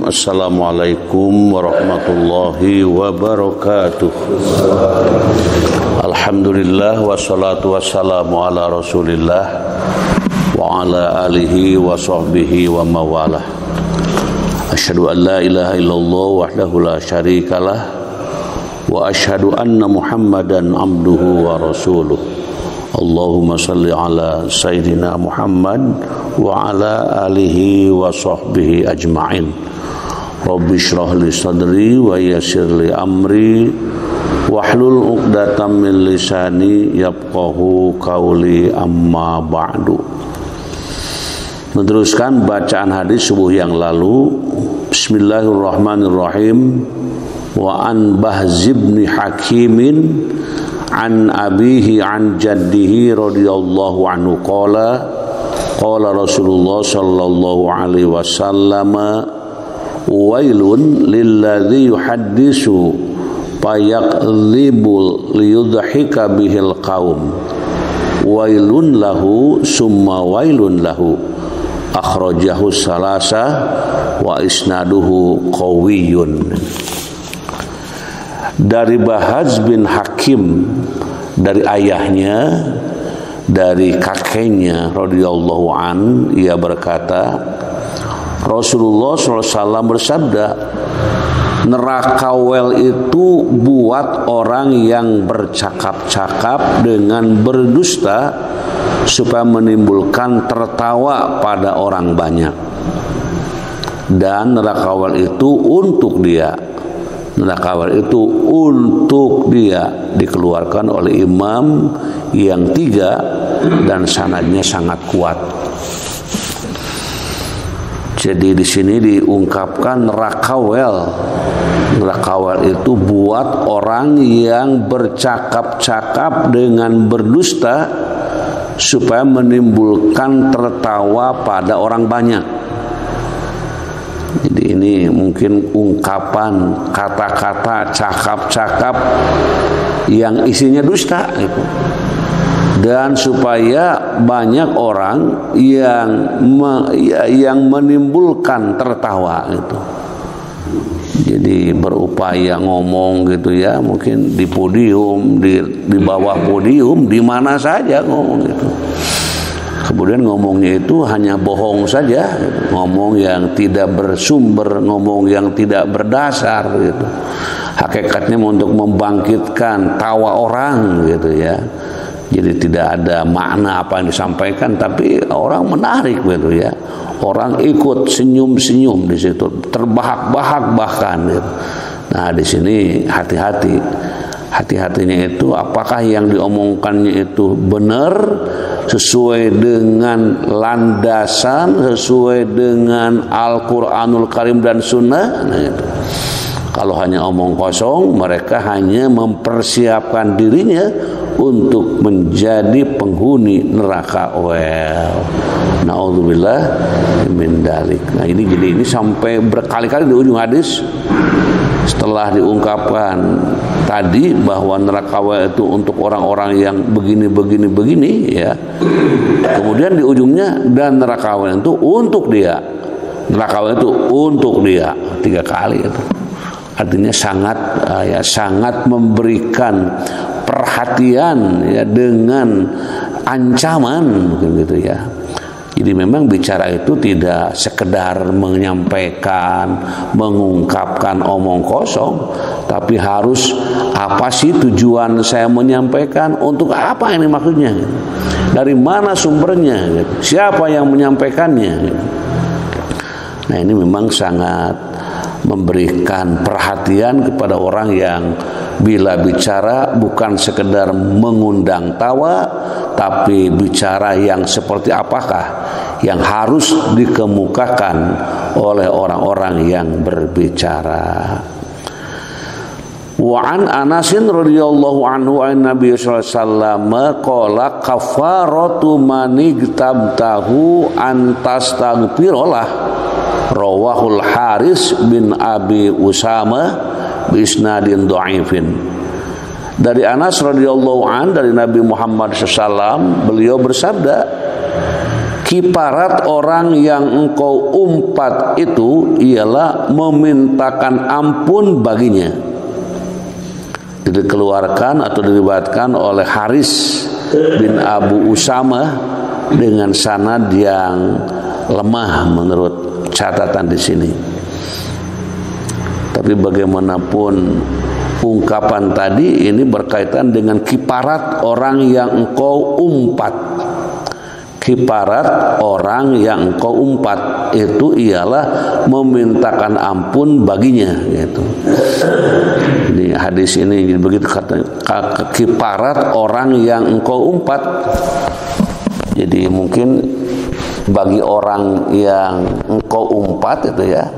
Assalamualaikum warahmatullahi wabarakatuh. Alhamdulillah wassalatu wassalamu ala Rasulillah wa ala alihi wa sahbihi wa mawalah. Asyhadu an la ilaha illallah wahdahu la syarikalah wa asyhadu anna Muhammadan abduhu wa rasuluh. Allahumma salli ala Sayyidina Muhammad wa ala alihi wa sahbihi ajma'in. Rabbi shrah li sadri wa yassir li amri wahlul 'uqdatam min lisani yafqahu qawli, amma ba'du. Meneruskan bacaan hadis subuh yang lalu. Bismillahirrahmanirrahim. Wa an Bahz bin Hakimin an abihi an jaddihi radhiyallahu anhu qala Rasulullah sallallahu alaihi wasallam wailun lilladzi yuhaddisu fayaqdhibu liyudhika bihil qaum wailun lahu summa wailun lahu akhrajahu salasa wa isnaduhu qawiyyun. Dari Bahz bin Hakim, dari ayahnya, dari kakeknya radhiyallahu an, ia berkata, Rasulullah SAW bersabda, neraka wel itu buat orang yang bercakap-cakap dengan berdusta supaya menimbulkan tertawa pada orang banyak. Dan neraka wel itu untuk dia. Neraka wel itu untuk dia, dikeluarkan oleh imam yang tiga dan sanadnya sangat kuat. Jadi di sini diungkapkan neraka wel. Neraka wel itu buat orang yang bercakap-cakap dengan berdusta supaya menimbulkan tertawa pada orang banyak. Jadi ini mungkin ungkapan, kata-kata, cakap-cakap yang isinya dusta gitu. Dan supaya banyak orang yang menimbulkan tertawa gitu. Jadi berupaya ngomong gitu ya, mungkin di podium, di bawah podium, di mana saja ngomong gitu. Kemudian ngomongnya itu hanya bohong saja, ngomong yang tidak bersumber, ngomong yang tidak berdasar gitu. Hakikatnya untuk membangkitkan tawa orang gitu ya. Jadi tidak ada makna apa yang disampaikan, tapi orang menarik gitu ya. Orang ikut senyum-senyum di situ, terbahak-bahak bahkan gitu. Nah, di sini hati-hati. Hati-hatinya itu apakah yang diomongkannya itu benar, sesuai dengan landasan, sesuai dengan Al-Quranul Karim dan Sunnah. Nah, itu. Kalau hanya omong kosong, mereka hanya mempersiapkan dirinya untuk menjadi penghuni neraka wel. Na'udzubillah min dalik. Nah, ini sampai berkali-kali di ujung hadis. Setelah diungkapkan tadi bahwa neraka wel itu untuk orang-orang yang begini ya. Kemudian di ujungnya dan neraka wel itu untuk dia. Neraka wel itu untuk dia 3 kali itu. Artinya sangat memberikan perhatian ya dengan ancaman mungkin gitu ya. Jadi memang bicara itu tidak sekedar menyampaikan, mengungkapkan omong kosong, tapi harus apa sih tujuan saya menyampaikan, untuk apa ini maksudnya, dari mana sumbernya, siapa yang menyampaikannya. Nah, ini memang sangat memberikan perhatian kepada orang yang bila bicara bukan sekedar mengundang tawa, tapi bicara yang seperti apakah yang harus dikemukakan oleh orang-orang yang berbicara. Wa an Anasin radhiyallahu anhu an Nabi sallallahu alaihi wasallam qala kafaratu man igtabtahu an tastaghfirullah rawahul Haris bin Abi Usama bi isnadin dhaifin. Dari Anas radhiyallahu an, dari Nabi Muhammad sallallahu alaihi wasallam, beliau bersabda, Kiparat orang yang engkau umpat itu ialah memintakan ampun baginya. Dikeluarkan atau diriwayatkan oleh Haris bin Abu Usama dengan sanad yang lemah menurut catatan di sini. Tapi bagaimanapun ungkapan tadi ini berkaitan dengan kiparat orang yang engkau umpat. Kiparat orang yang engkau umpat itu ialah memintakan ampun baginya, gitu. Ini hadis ini begitu kata, kiparat orang yang engkau umpat. Jadi mungkin bagi orang yang engkau umpat itu ya,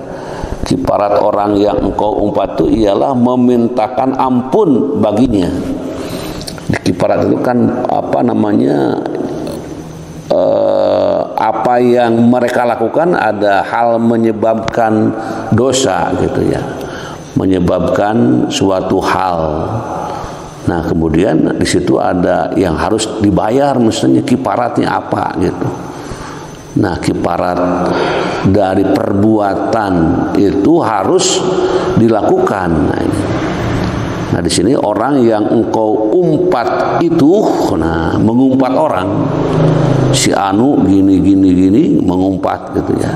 kiparat orang yang engkau umpat itu ialah memintakan ampun baginya. Di kiparat itu kan apa namanya? Apa yang mereka lakukan ada hal menyebabkan dosa gitu ya, menyebabkan suatu hal. Nah kemudian di situ ada yang harus dibayar, misalnya kiparatnya apa gitu. Nah kiparat dari perbuatan itu harus dilakukan. Nah di sini orang yang engkau umpat itu, nah mengumpat orang. Si anu gini mengumpat gitu ya,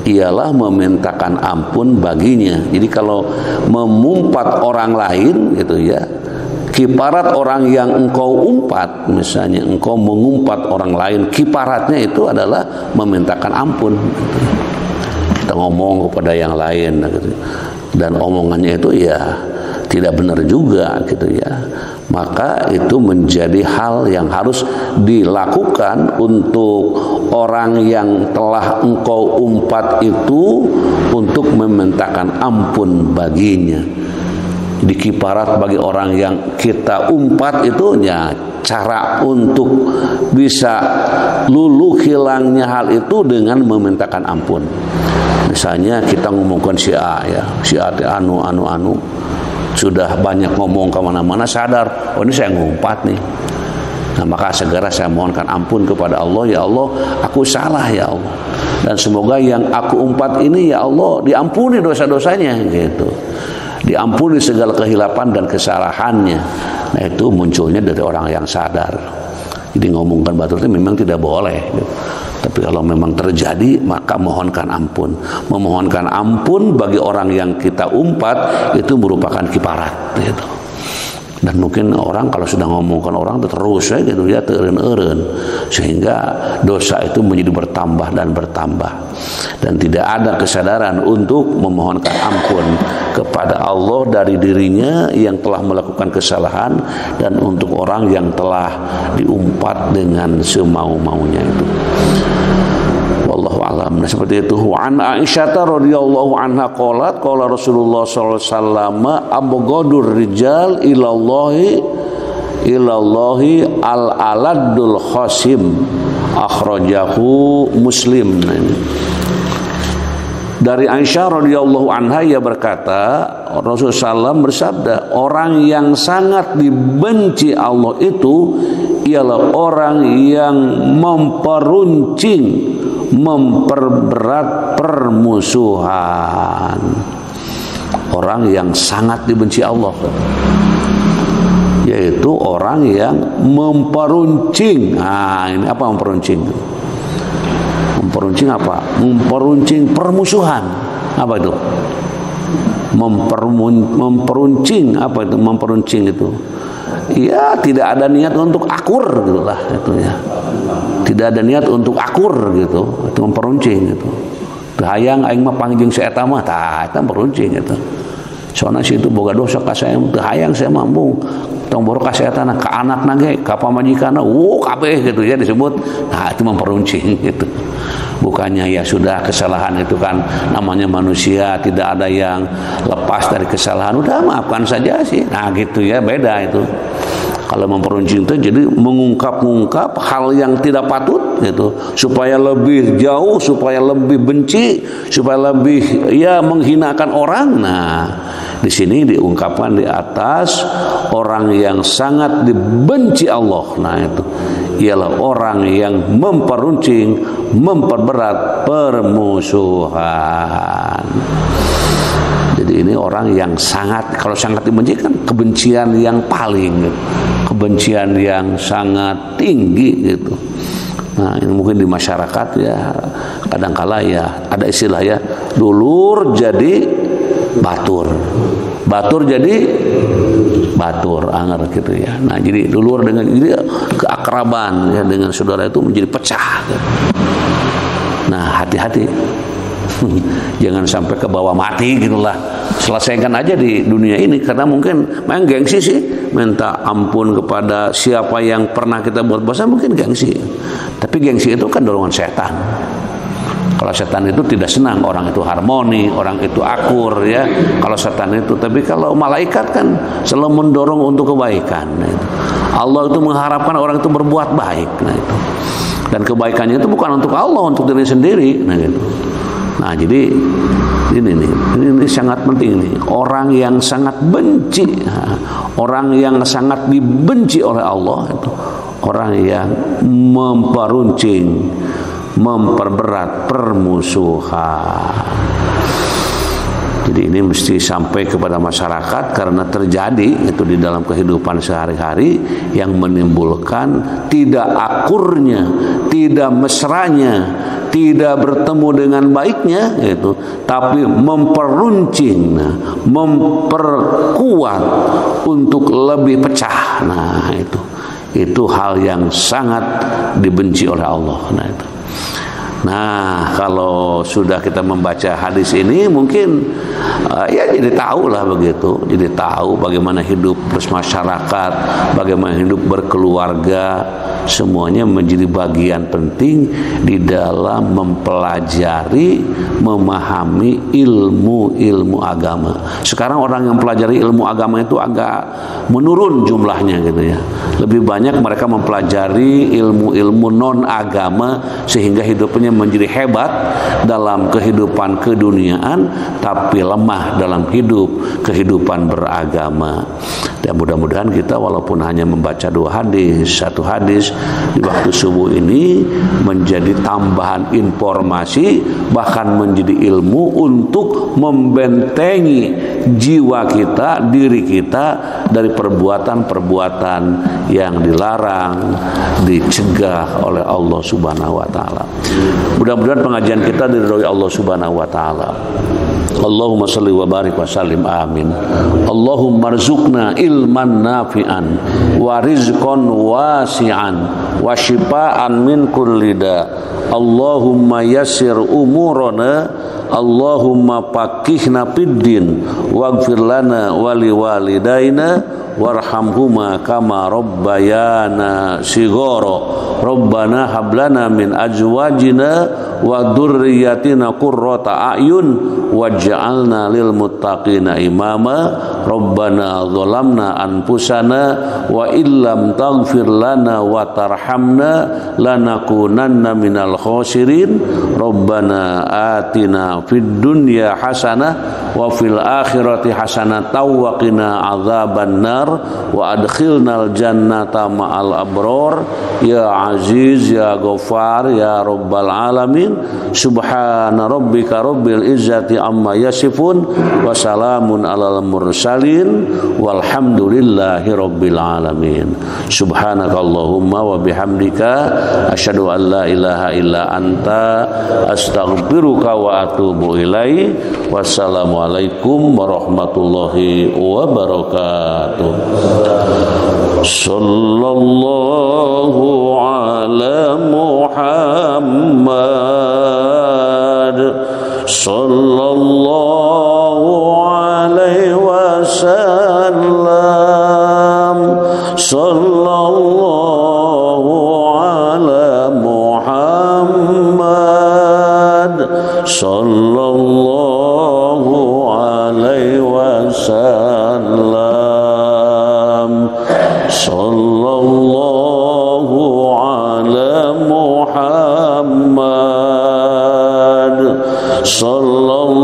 ialah memintakan ampun baginya. Jadi kalau memumpat orang lain gitu ya, kiparat orang yang engkau umpat, misalnya engkau mengumpat orang lain, kiparatnya itu adalah memintakan ampun gitu. Kita ngomong kepada yang lain gitu, dan omongannya itu ya tidak benar juga gitu ya, maka itu menjadi hal yang harus dilakukan untuk orang yang telah engkau umpat itu untuk memintakan ampun baginya. Jadi kiparat bagi orang yang kita umpat itu ya, cara untuk bisa luluh hilangnya hal itu dengan memintakan ampun. Misalnya kita ngomongkan si A ya, si A anu sudah banyak ngomong kemana-mana, sadar, oh ini saya ngumpat nih. Nah maka segera saya mohonkan ampun kepada Allah, ya Allah aku salah ya Allah, dan semoga yang aku umpat ini ya Allah diampuni dosa-dosanya gitu, diampuni segala kehilapan dan kesalahannya. Nah itu munculnya dari orang yang sadar. Jadi ngomongkan batur itu memang tidak boleh gitu. Tapi kalau memang terjadi maka mohonkan ampun. Memohonkan ampun bagi orang yang kita umpat itu merupakan kiparat gitu. Dan mungkin orang kalau sudah ngomongkan orang terus ya gitu ya, teureun-eureun, sehingga dosa itu menjadi bertambah dan bertambah, dan tidak ada kesadaran untuk memohonkan ampun kepada Allah dari dirinya yang telah melakukan kesalahan dan untuk orang yang telah diumpat dengan semau-maunya itu. Wallahu a'lam. Nah seperti itu. Wa an Aisyah radhiyallahu anha qalat qala Rasulullah sallallahu alaihi wasallam abghadur rijal ilallahi al-aladul khasim akhrajahu Muslim. Dari Aisyah radhiyallahu anha ia berkata, Rasulullah SAW bersabda, orang yang sangat dibenci Allah itu ialah orang yang memperberat permusuhan. Orang yang sangat dibenci Allah yaitu orang yang memperuncing. Nah, ini apa memperuncing? Memperuncing apa? Memperuncing permusuhan. Apa itu? Memperuncing apa itu? Memperuncing itu ya tidak ada niat untuk akur gitulah itu ya. Tidak ada niat untuk akur gitu, itu memperuncing gitu. Hayang aing mah pangjing si eta mah tah eta memperuncing gitu. Soalnya situ boga dosa ka saya teu hayang saya mampu tong boro ka si eta na ka anakna ge ka pamajikanna kabeh gitu ya disebut. Nah itu memperuncing gitu. Bukannya ya sudah kesalahan itu kan namanya manusia, tidak ada yang lepas dari kesalahan, udah maafkan saja sih. Nah gitu ya, beda itu. Kalau memperuncing itu jadi mengungkap-ungkap hal yang tidak patut gitu, supaya lebih jauh, supaya lebih benci, supaya lebih ya menghinakan orang. Nah, di sini diungkapkan di atas orang yang sangat dibenci Allah. Nah itu ialah orang yang memperuncing, memperberat permusuhan. Jadi ini orang yang sangat, kalau sangat dibenci kan kebencian yang paling, kebencian yang sangat tinggi gitu. Nah, ini mungkin di masyarakat ya kadangkala ya ada istilah ya, dulur jadi batur, batur jadi batur, anger gitu ya. Nah, jadi dulur dengan jadi keakraban ya dengan saudara itu menjadi pecah. Gitu. Nah, hati-hati. Jangan sampai ke bawah mati gitulah. Selesaikan aja di dunia ini, karena mungkin main gengsi sih, minta ampun kepada siapa yang pernah kita buat dosa mungkin gengsi. Tapi gengsi itu kan dorongan setan. Kalau setan itu tidak senang orang itu harmoni, orang itu akur ya. Kalau setan itu, tapi kalau malaikat kan selalu mendorong untuk kebaikan. Nah, itu. Allah itu mengharapkan orang itu berbuat baik. Nah, itu. Dan kebaikannya itu bukan untuk Allah, untuk diri sendiri. Nah, gitu. Nah, jadi ini sangat penting nih. Orang yang sangat benci, orang yang sangat dibenci oleh Allah itu orang yang memperuncing, memperberat permusuhan. Jadi ini mesti sampai kepada masyarakat karena terjadi itu di dalam kehidupan sehari-hari yang menimbulkan tidak akurnya, tidak mesranya, tidak bertemu dengan baiknya gitu, tapi memperuncing, memperkuat untuk lebih pecah. Nah, itu hal yang sangat dibenci oleh Allah. Nah, kalau sudah kita membaca hadis ini mungkin ya jadi tahu lah begitu, jadi tahu bagaimana hidup bermasyarakat, bagaimana hidup berkeluarga, semuanya menjadi bagian penting di dalam mempelajari, memahami ilmu-ilmu agama. Sekarang orang yang mempelajari ilmu agama itu agak menurun jumlahnya gitu ya. Lebih banyak mereka mempelajari ilmu-ilmu non agama sehingga hidupnya menjadi hebat dalam kehidupan keduniaan tapi lemah dalam kehidupan beragama. Dan mudah-mudahan kita walaupun hanya membaca 2 hadis, 1 hadis di waktu subuh ini menjadi tambahan informasi, bahkan menjadi ilmu untuk membentengi jiwa kita, diri kita dari perbuatan-perbuatan yang dilarang, dicegah oleh Allah Subhanahu wa taala. Mudah-mudahan pengajian kita diridhoi Allah Subhanahu wa taala. Allahumma salli wa barik wa sallim, amin. Allahumma rzuqna ilman nafi'an wa rizqan wasi'an wa shifaan min kulli da. Allahumma yassir umurana, Allahumma faqihna fid din waghfir lana wa liwalidaina warhamhuma kama rabbayana shighara. Rabbana hablana min azwajina wa dzurriyyatina qurrata a'yun waj'alna lil muttaqina imama. Rabbana zalamna anfusana wa illam taghfir lana wa tarhamna lanakunanna minal khasirin. Rabbana atina fid dunya hasanah wa fil akhirati hasanah wa qina adzaban nar wa adkhilnal jannata ma'al abrar ya aziz ya ghafar ya rabbal alamin. Subhana rabbika rabbil izzati amma yasifun wa salamun alal mursalin walhamdulillahi rabbil alamin. Subhanakallahumma wa bihamdika asyhadu an la ilaha illa anta astaghfiruka wa atubu ilaik. Wassalamualaikum warahmatullahi wabarakatuh. Sallallahu ala Muhammad sallallahu alaihi wasallam. Sallallahu ala Muhammad sallallahu alaihi wasallam. Sallallahu ala Muhammad sallallahu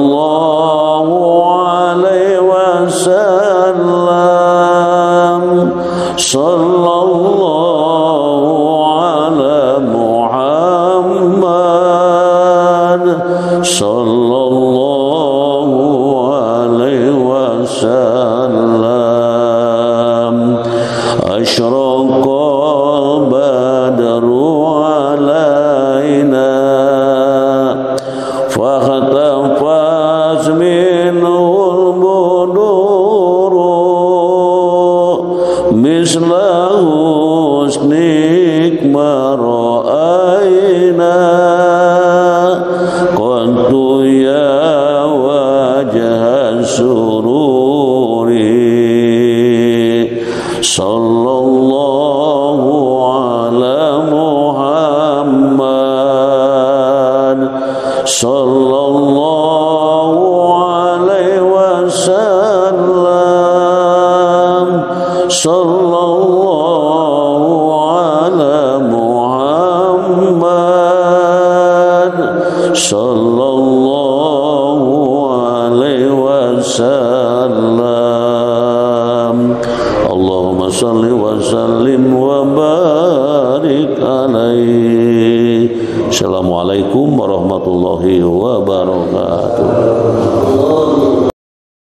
السرور صلى الله على محمد صلى الله عليه وسلم صلى الله على محمد صلى الله عليه وسلم اللهم صل وسلم وبارك عليه. Assalamualaikum warahmatullahi wabarakatuh.